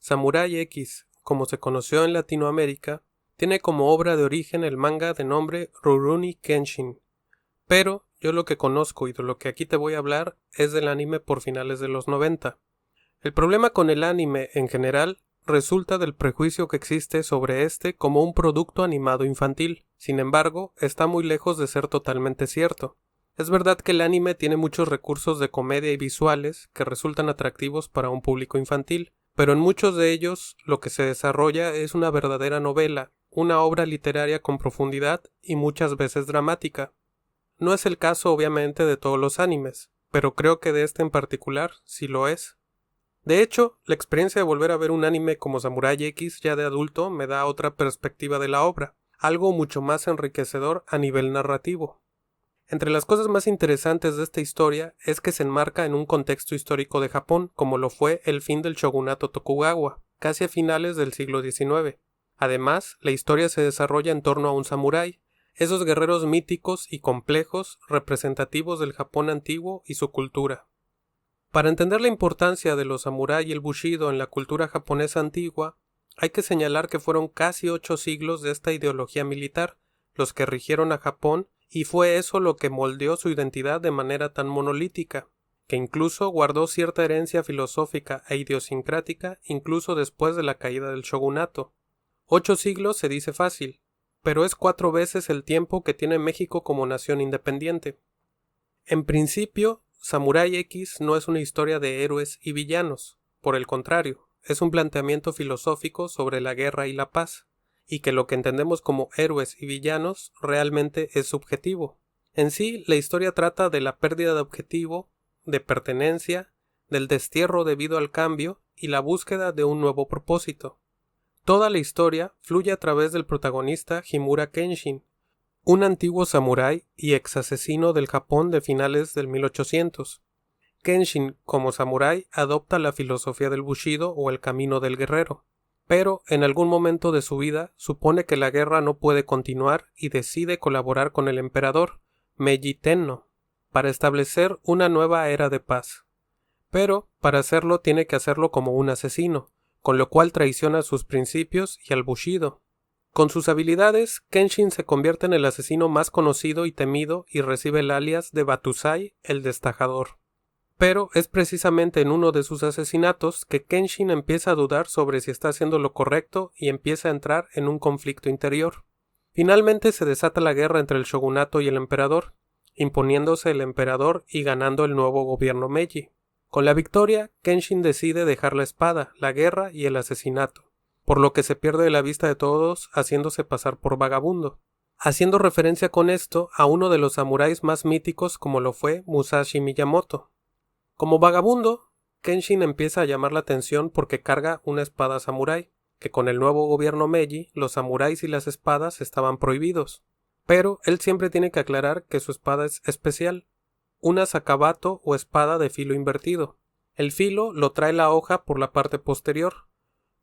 Samurai X, como se conoció en Latinoamérica, tiene como obra de origen el manga de nombre Rurouni Kenshin, pero yo lo que conozco y de lo que aquí te voy a hablar es del anime por finales de los 90. El problema con el anime en general resulta del prejuicio que existe sobre este como un producto animado infantil. Sin embargo, está muy lejos de ser totalmente cierto. Es verdad que el anime tiene muchos recursos de comedia y visuales que resultan atractivos para un público infantil, pero en muchos de ellos lo que se desarrolla es una verdadera novela, una obra literaria con profundidad y muchas veces dramática. No es el caso obviamente de todos los animes, pero creo que de este en particular sí lo es. De hecho, la experiencia de volver a ver un anime como Samurai X ya de adulto me da otra perspectiva de la obra, algo mucho más enriquecedor a nivel narrativo. Entre las cosas más interesantes de esta historia es que se enmarca en un contexto histórico de Japón, como lo fue el fin del shogunato Tokugawa, casi a finales del siglo XIX. Además, la historia se desarrolla en torno a un samurái, esos guerreros míticos y complejos representativos del Japón antiguo y su cultura. Para entender la importancia de los samurái y el bushido en la cultura japonesa antigua, hay que señalar que fueron casi 8 siglos de esta ideología militar los que rigieron a Japón, y fue eso lo que moldeó su identidad de manera tan monolítica, que incluso guardó cierta herencia filosófica e idiosincrática incluso después de la caída del shogunato. 8 siglos se dice fácil, pero es 4 veces el tiempo que tiene México como nación independiente. En principio, Samurai X no es una historia de héroes y villanos, por el contrario, es un planteamiento filosófico sobre la guerra y la paz, y que lo que entendemos como héroes y villanos realmente es subjetivo. En sí, la historia trata de la pérdida de objetivo, de pertenencia, del destierro debido al cambio y la búsqueda de un nuevo propósito. Toda la historia fluye a través del protagonista Himura Kenshin, un antiguo samurái y ex asesino del Japón de finales del 1800. Kenshin, como samurái, adopta la filosofía del Bushido o el camino del guerrero, pero en algún momento de su vida supone que la guerra no puede continuar y decide colaborar con el emperador, Meiji Tenno, para establecer una nueva era de paz. Pero, para hacerlo tiene que hacerlo como un asesino, con lo cual traiciona sus principios y al Bushido. Con sus habilidades, Kenshin se convierte en el asesino más conocido y temido y recibe el alias de Batusai, el Destajador. Pero es precisamente en uno de sus asesinatos que Kenshin empieza a dudar sobre si está haciendo lo correcto y empieza a entrar en un conflicto interior. Finalmente se desata la guerra entre el shogunato y el emperador, imponiéndose el emperador y ganando el nuevo gobierno Meiji. Con la victoria, Kenshin decide dejar la espada, la guerra y el asesinato, por lo que se pierde de la vista de todos haciéndose pasar por vagabundo, haciendo referencia con esto a uno de los samuráis más míticos como lo fue Musashi Miyamoto. Como vagabundo, Kenshin empieza a llamar la atención porque carga una espada samurái, que con el nuevo gobierno Meiji los samuráis y las espadas estaban prohibidos, pero él siempre tiene que aclarar que su espada es especial, una sakabato o espada de filo invertido. El filo lo trae la hoja por la parte posterior.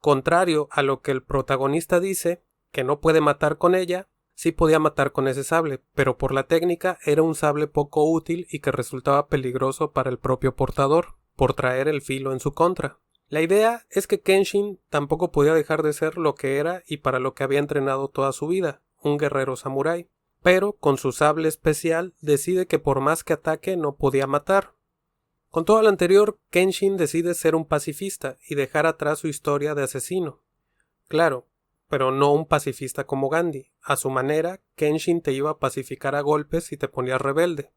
Contrario a lo que el protagonista dice, que no puede matar con ella, sí podía matar con ese sable, pero por la técnica era un sable poco útil y que resultaba peligroso para el propio portador, por traer el filo en su contra. La idea es que Kenshin tampoco podía dejar de ser lo que era y para lo que había entrenado toda su vida, un guerrero samurái, pero con su sable especial decide que por más que ataque no podía matar. Con todo lo anterior, Kenshin decide ser un pacifista y dejar atrás su historia de asesino. Claro, pero no un pacifista como Gandhi. A su manera, Kenshin te iba a pacificar a golpes si te ponías rebelde.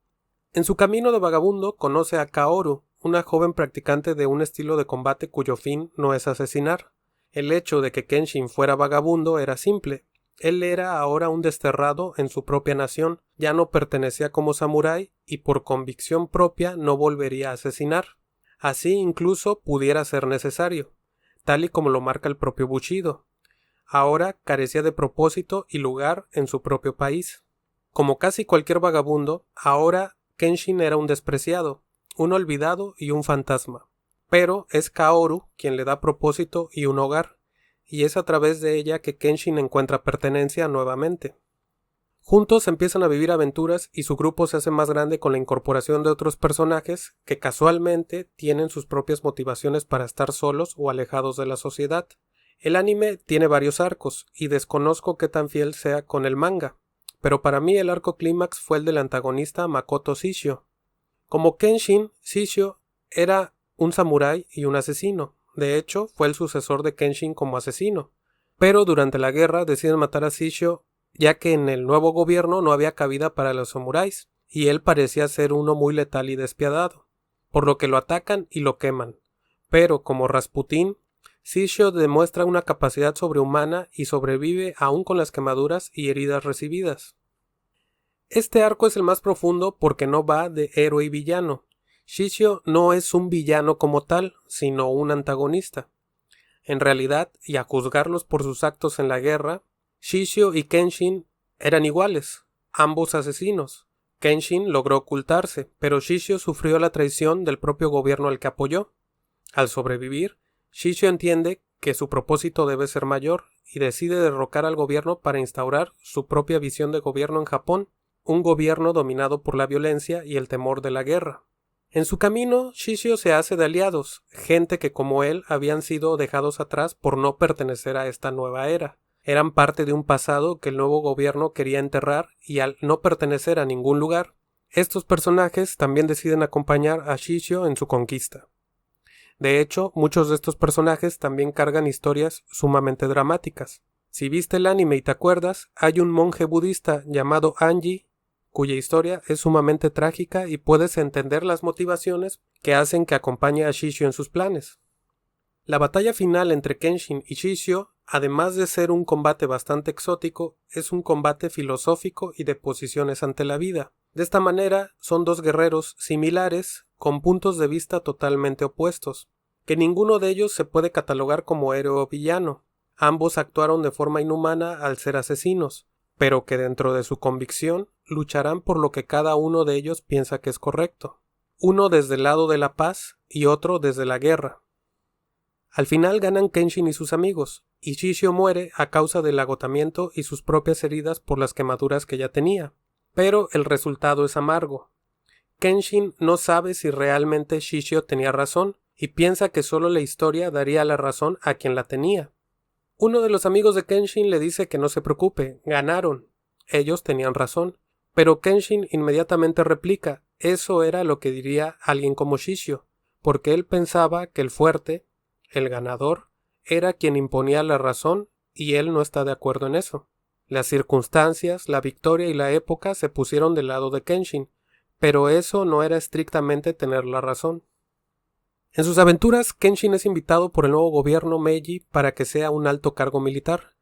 En su camino de vagabundo conoce a Kaoru, una joven practicante de un estilo de combate cuyo fin no es asesinar. El hecho de que Kenshin fuera vagabundo era simple. Él era ahora un desterrado en su propia nación, ya no pertenecía como samurái y por convicción propia no volvería a asesinar. Así incluso pudiera ser necesario, tal y como lo marca el propio Bushido. Ahora carecía de propósito y lugar en su propio país. Como casi cualquier vagabundo, ahora Kenshin era un despreciado, un olvidado y un fantasma. Pero es Kaoru quien le da propósito y un hogar, y es a través de ella que Kenshin encuentra pertenencia nuevamente. Juntos empiezan a vivir aventuras y su grupo se hace más grande con la incorporación de otros personajes que casualmente tienen sus propias motivaciones para estar solos o alejados de la sociedad. El anime tiene varios arcos y desconozco qué tan fiel sea con el manga, pero para mí el arco clímax fue el del antagonista Makoto Shishio. Como Kenshin, Shishio era un samurái y un asesino. De hecho, fue el sucesor de Kenshin como asesino. Pero durante la guerra deciden matar a Shishio ya que en el nuevo gobierno no había cabida para los samuráis, y él parecía ser uno muy letal y despiadado, por lo que lo atacan y lo queman. Pero, como Rasputín, Shishio demuestra una capacidad sobrehumana y sobrevive aún con las quemaduras y heridas recibidas. Este arco es el más profundo porque no va de héroe y villano. Shishio no es un villano como tal, sino un antagonista. En realidad, y a juzgarlos por sus actos en la guerra, Shishio y Kenshin eran iguales, ambos asesinos. Kenshin logró ocultarse, pero Shishio sufrió la traición del propio gobierno al que apoyó. Al sobrevivir, Shishio entiende que su propósito debe ser mayor y decide derrocar al gobierno para instaurar su propia visión de gobierno en Japón, un gobierno dominado por la violencia y el temor de la guerra. En su camino, Shishio se hace de aliados, gente que como él habían sido dejados atrás por no pertenecer a esta nueva era. Eran parte de un pasado que el nuevo gobierno quería enterrar y al no pertenecer a ningún lugar, estos personajes también deciden acompañar a Shishio en su conquista. De hecho, muchos de estos personajes también cargan historias sumamente dramáticas. Si viste el anime y te acuerdas, hay un monje budista llamado Anji, cuya historia es sumamente trágica y puedes entender las motivaciones que hacen que acompañe a Shishio en sus planes. La batalla final entre Kenshin y Shishio, además de ser un combate bastante exótico, es un combate filosófico y de posiciones ante la vida. De esta manera, son dos guerreros similares, con puntos de vista totalmente opuestos, que ninguno de ellos se puede catalogar como héroe o villano. Ambos actuaron de forma inhumana al ser asesinos, pero que dentro de su convicción lucharán por lo que cada uno de ellos piensa que es correcto. Uno desde el lado de la paz y otro desde la guerra. Al final ganan Kenshin y sus amigos, y Shishio muere a causa del agotamiento y sus propias heridas por las quemaduras que ya tenía. Pero el resultado es amargo. Kenshin no sabe si realmente Shishio tenía razón, y piensa que solo la historia daría la razón a quien la tenía. Uno de los amigos de Kenshin le dice que no se preocupe, ganaron. Ellos tenían razón. Pero Kenshin inmediatamente replica, eso era lo que diría alguien como Shishio, porque él pensaba que el fuerte, el ganador, era quien imponía la razón y él no está de acuerdo en eso. Las circunstancias, la victoria y la época se pusieron del lado de Kenshin, pero eso no era estrictamente tener la razón. En sus aventuras, Kenshin es invitado por el nuevo gobierno Meiji para que sea un alto cargo militar,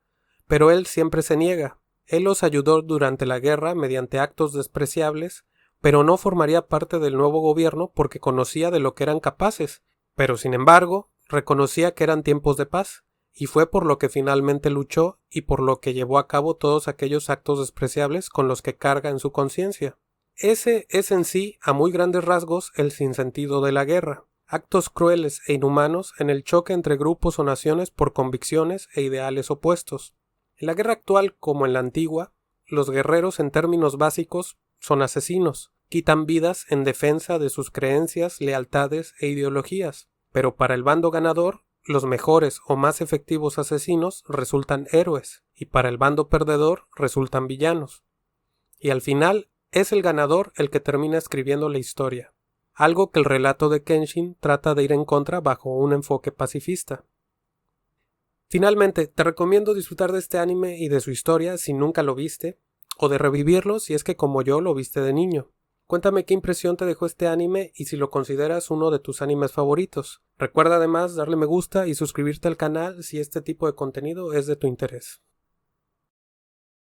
pero él siempre se niega. Él los ayudó durante la guerra mediante actos despreciables, pero no formaría parte del nuevo gobierno porque conocía de lo que eran capaces, pero sin embargo, reconocía que eran tiempos de paz, y fue por lo que finalmente luchó y por lo que llevó a cabo todos aquellos actos despreciables con los que carga en su conciencia. Ese es en sí, a muy grandes rasgos, el sinsentido de la guerra. Actos crueles e inhumanos en el choque entre grupos o naciones por convicciones e ideales opuestos. En la guerra actual, como en la antigua, los guerreros en términos básicos son asesinos, quitan vidas en defensa de sus creencias, lealtades e ideologías, pero para el bando ganador, los mejores o más efectivos asesinos resultan héroes, y para el bando perdedor resultan villanos. Y al final, es el ganador el que termina escribiendo la historia, algo que el relato de Kenshin trata de ir en contra bajo un enfoque pacifista. Finalmente, te recomiendo disfrutar de este anime y de su historia si nunca lo viste, o de revivirlo si es que como yo lo viste de niño. Cuéntame qué impresión te dejó este anime y si lo consideras uno de tus animes favoritos. Recuerda además darle me gusta y suscribirte al canal si este tipo de contenido es de tu interés.